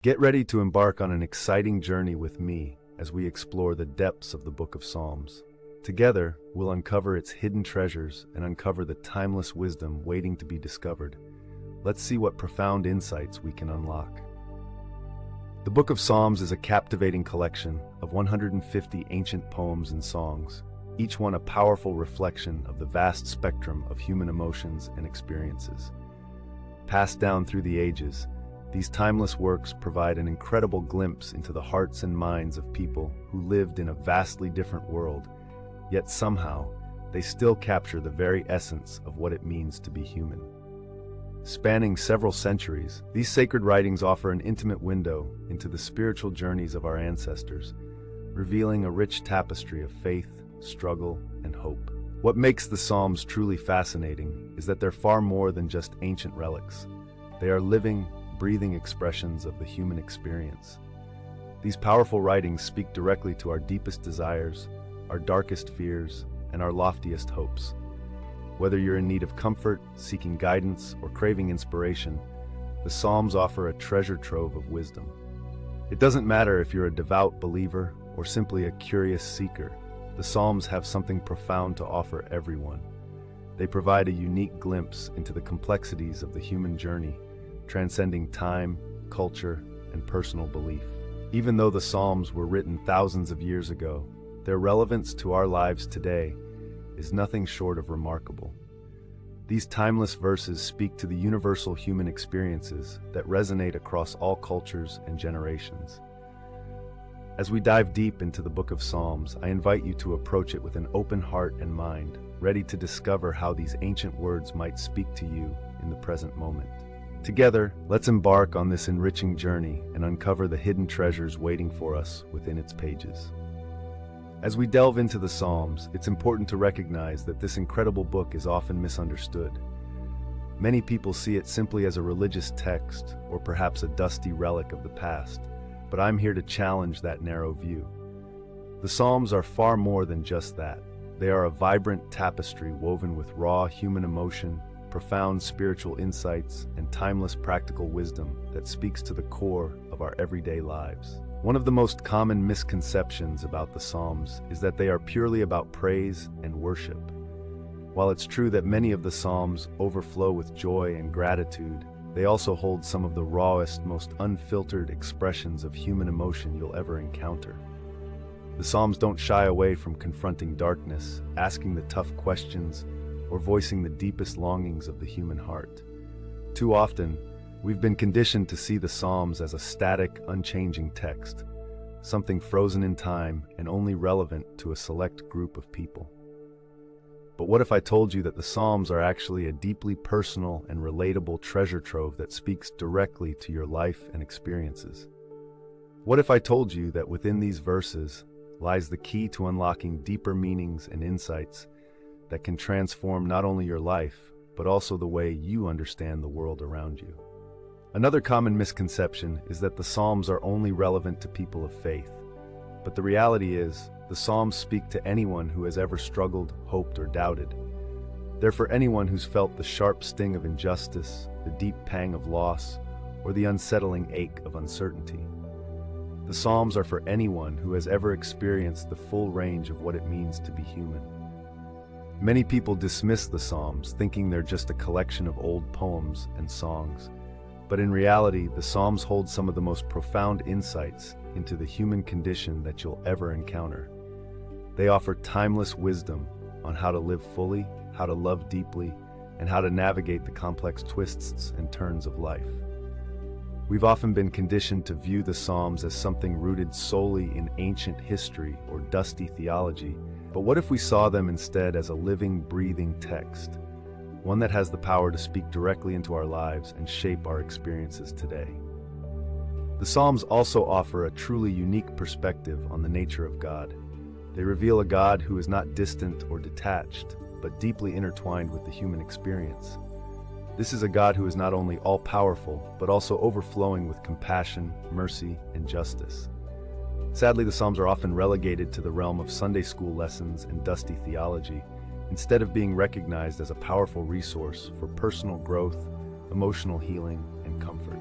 Get ready to embark on an exciting journey with me as we explore the depths of the Book of Psalms. Together, we'll uncover its hidden treasures and uncover the timeless wisdom waiting to be discovered. Let's see what profound insights we can unlock. The Book of Psalms is a captivating collection of 150 ancient poems and songs, each one a powerful reflection of the vast spectrum of human emotions and experiences. Passed down through the ages, these timeless works provide an incredible glimpse into the hearts and minds of people who lived in a vastly different world, yet somehow they still capture the very essence of what it means to be human. Spanning several centuries, these sacred writings offer an intimate window into the spiritual journeys of our ancestors, revealing a rich tapestry of faith, struggle, and hope. What makes the Psalms truly fascinating is that they're far more than just ancient relics. They are living, breathing expressions of the human experience. These powerful writings speak directly to our deepest desires, our darkest fears, and our loftiest hopes. Whether you're in need of comfort, seeking guidance, or craving inspiration, the Psalms offer a treasure trove of wisdom. It doesn't matter if you're a devout believer or simply a curious seeker, the Psalms have something profound to offer everyone. They provide a unique glimpse into the complexities of the human journey, transcending time, culture, and personal belief. Even though the Psalms were written thousands of years ago, their relevance to our lives today is nothing short of remarkable. These timeless verses speak to the universal human experiences that resonate across all cultures and generations. As we dive deep into the Book of Psalms, I invite you to approach it with an open heart and mind, ready to discover how these ancient words might speak to you in the present moment. Together, let's embark on this enriching journey and uncover the hidden treasures waiting for us within its pages. As we delve into the Psalms, it's important to recognize that this incredible book is often misunderstood. Many people see it simply as a religious text or perhaps a dusty relic of the past, but I'm here to challenge that narrow view. The Psalms are far more than just that. They are a vibrant tapestry woven with raw human emotion, profound spiritual insights, and timeless practical wisdom that speaks to the core of our everyday lives. One of the most common misconceptions about the Psalms is that they are purely about praise and worship. While it's true that many of the Psalms overflow with joy and gratitude, they also hold some of the rawest, most unfiltered expressions of human emotion you'll ever encounter. The Psalms don't shy away from confronting darkness, asking the tough questions, or voicing the deepest longings of the human heart. Too often, we've been conditioned to see the Psalms as a static, unchanging text, something frozen in time and only relevant to a select group of people. But what if I told you that the Psalms are actually a deeply personal and relatable treasure trove that speaks directly to your life and experiences? What if I told you that within these verses lies the key to unlocking deeper meanings and insights that can transform not only your life, but also the way you understand the world around you? Another common misconception is that the Psalms are only relevant to people of faith. But the reality is, the Psalms speak to anyone who has ever struggled, hoped, or doubted. They're for anyone who's felt the sharp sting of injustice, the deep pang of loss, or the unsettling ache of uncertainty. The Psalms are for anyone who has ever experienced the full range of what it means to be human. Many people dismiss the Psalms, thinking they're just a collection of old poems and songs. But in reality, the Psalms hold some of the most profound insights into the human condition that you'll ever encounter. They offer timeless wisdom on how to live fully, how to love deeply, and how to navigate the complex twists and turns of life. We've often been conditioned to view the Psalms as something rooted solely in ancient history or dusty theology, but what if we saw them instead as a living, breathing text? One that has the power to speak directly into our lives and shape our experiences today. The Psalms also offer a truly unique perspective on the nature of God. They reveal a God who is not distant or detached, but deeply intertwined with the human experience. This is a God who is not only all-powerful, but also overflowing with compassion, mercy, and justice. Sadly, the Psalms are often relegated to the realm of Sunday school lessons and dusty theology, instead of being recognized as a powerful resource for personal growth, emotional healing, and comfort.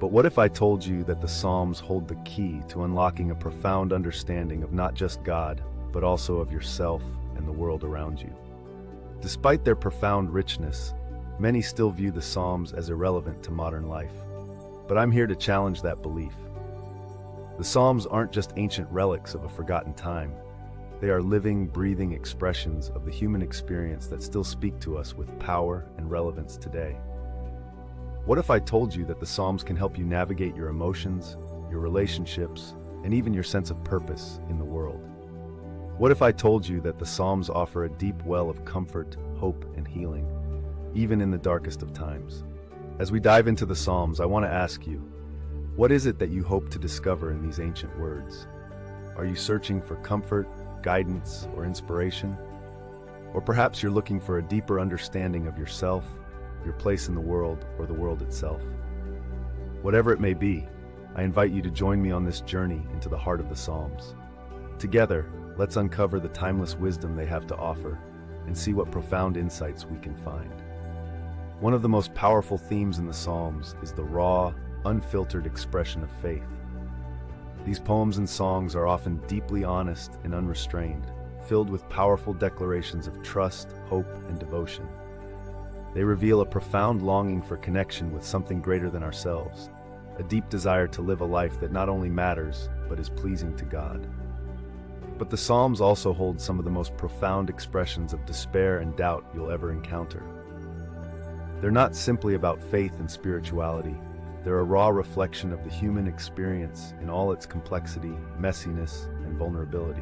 But what if I told you that the Psalms hold the key to unlocking a profound understanding of not just God, but also of yourself and the world around you? Despite their profound richness, many still view the Psalms as irrelevant to modern life. But I'm here to challenge that belief. The Psalms aren't just ancient relics of a forgotten time. They are living, breathing expressions of the human experience that still speak to us with power and relevance today. What if I told you that the Psalms can help you navigate your emotions, your relationships, and even your sense of purpose in the world? What if I told you that the Psalms offer a deep well of comfort, hope, and healing, even in the darkest of times? As we dive into the Psalms, I want to ask you, what is it that you hope to discover in these ancient words? Are you searching for comfort, guidance, or inspiration? Or perhaps you're looking for a deeper understanding of yourself, your place in the world, or the world itself. Whatever it may be, I invite you to join me on this journey into the heart of the Psalms. Together, let's uncover the timeless wisdom they have to offer and see what profound insights we can find. One of the most powerful themes in the Psalms is the raw, unfiltered expression of faith. These poems and songs are often deeply honest and unrestrained, filled with powerful declarations of trust, hope, and devotion. They reveal a profound longing for connection with something greater than ourselves, a deep desire to live a life that not only matters, but is pleasing to God. But the Psalms also hold some of the most profound expressions of despair and doubt you'll ever encounter. They're not simply about faith and spirituality. They're a raw reflection of the human experience in all its complexity, messiness, and vulnerability.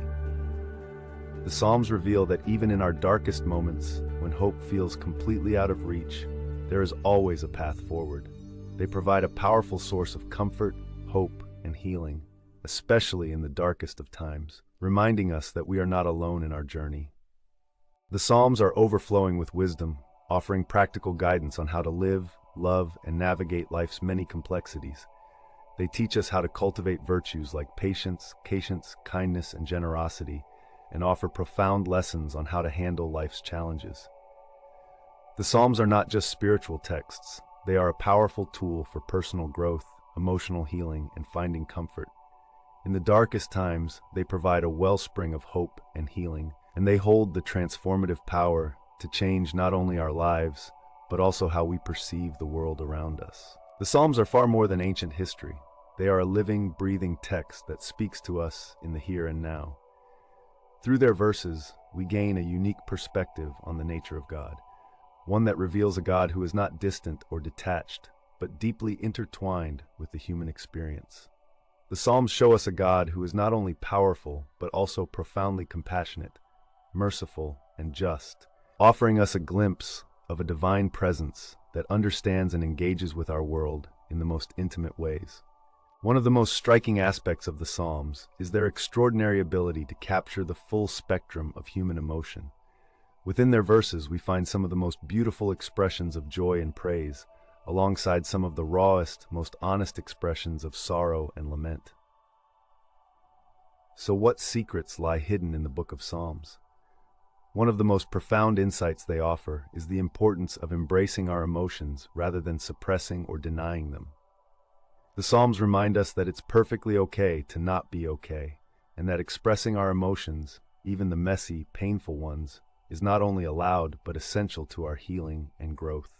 The Psalms reveal that even in our darkest moments, when hope feels completely out of reach, there is always a path forward. They provide a powerful source of comfort, hope, and healing, especially in the darkest of times, reminding us that we are not alone in our journey. The Psalms are overflowing with wisdom, offering practical guidance on how to live, love, and navigate life's many complexities. They teach us how to cultivate virtues like patience, kindness, and generosity, and offer profound lessons on how to handle life's challenges. The Psalms are not just spiritual texts. They are a powerful tool for personal growth, emotional healing, and finding comfort. In the darkest times, they provide a wellspring of hope and healing, and they hold the transformative power to change not only our lives, but also how we perceive the world around us. The Psalms are far more than ancient history. They are a living, breathing text that speaks to us in the here and now. Through their verses, we gain a unique perspective on the nature of God, one that reveals a God who is not distant or detached, but deeply intertwined with the human experience. The Psalms show us a God who is not only powerful, but also profoundly compassionate, merciful, and just, offering us a glimpse of a divine presence that understands and engages with our world in the most intimate ways. One of the most striking aspects of the Psalms is their extraordinary ability to capture the full spectrum of human emotion. Within their verses, we find some of the most beautiful expressions of joy and praise, alongside some of the rawest, most honest expressions of sorrow and lament. So what secrets lie hidden in the book of Psalms? One of the most profound insights they offer is the importance of embracing our emotions rather than suppressing or denying them. The Psalms remind us that it's perfectly okay to not be okay, and that expressing our emotions, even the messy, painful ones, is not only allowed but essential to our healing and growth.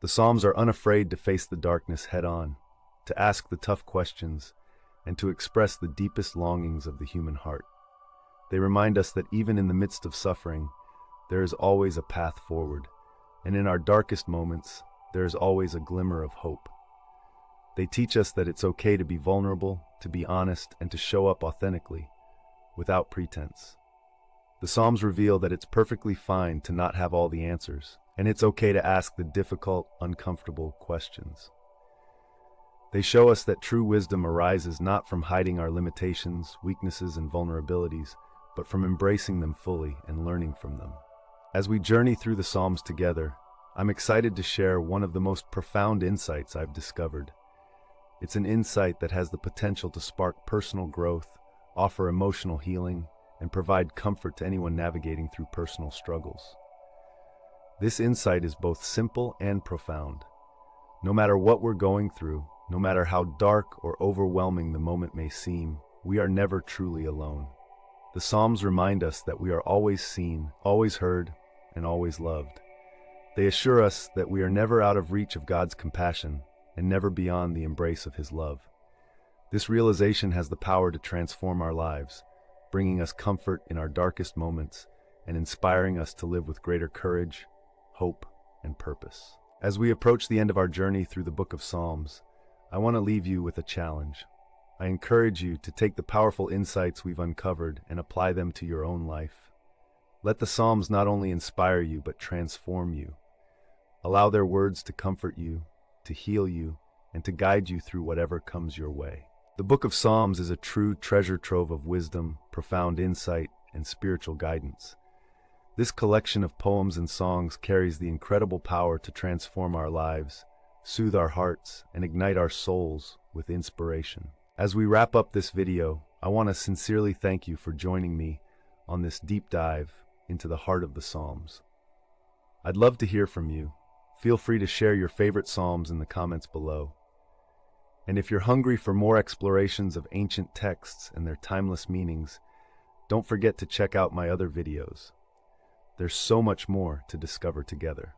The Psalms are unafraid to face the darkness head-on, to ask the tough questions, and to express the deepest longings of the human heart. They remind us that even in the midst of suffering, there is always a path forward, and in our darkest moments, there is always a glimmer of hope. They teach us that it's okay to be vulnerable, to be honest, and to show up authentically, without pretense. The Psalms reveal that it's perfectly fine to not have all the answers, and it's okay to ask the difficult, uncomfortable questions. They show us that true wisdom arises not from hiding our limitations, weaknesses, and vulnerabilities, but from embracing them fully and learning from them. As we journey through the Psalms together, I'm excited to share one of the most profound insights I've discovered. It's an insight that has the potential to spark personal growth, offer emotional healing, and provide comfort to anyone navigating through personal struggles. This insight is both simple and profound. No matter what we're going through, No matter how dark or overwhelming the moment may seem, we are never truly alone. The Psalms remind us that we are always seen, always heard, and always loved. They assure us that we are never out of reach of God's compassion and never beyond the embrace of His love. This realization has the power to transform our lives, bringing us comfort in our darkest moments and inspiring us to live with greater courage, hope, and purpose. As we approach the end of our journey through the Book of Psalms, I want to leave you with a challenge. I encourage you to take the powerful insights we've uncovered and apply them to your own life. Let the Psalms not only inspire you but transform you. Allow their words to comfort you, to heal you, and to guide you through whatever comes your way. The Book of Psalms is a true treasure trove of wisdom, profound insight, and spiritual guidance. This collection of poems and songs carries the incredible power to transform our lives, soothe our hearts, and ignite our souls with inspiration. As we wrap up this video, I want to sincerely thank you for joining me on this deep dive into the heart of the Psalms. I'd love to hear from you. Feel free to share your favorite Psalms in the comments below. And if you're hungry for more explorations of ancient texts and their timeless meanings, don't forget to check out my other videos. There's so much more to discover together.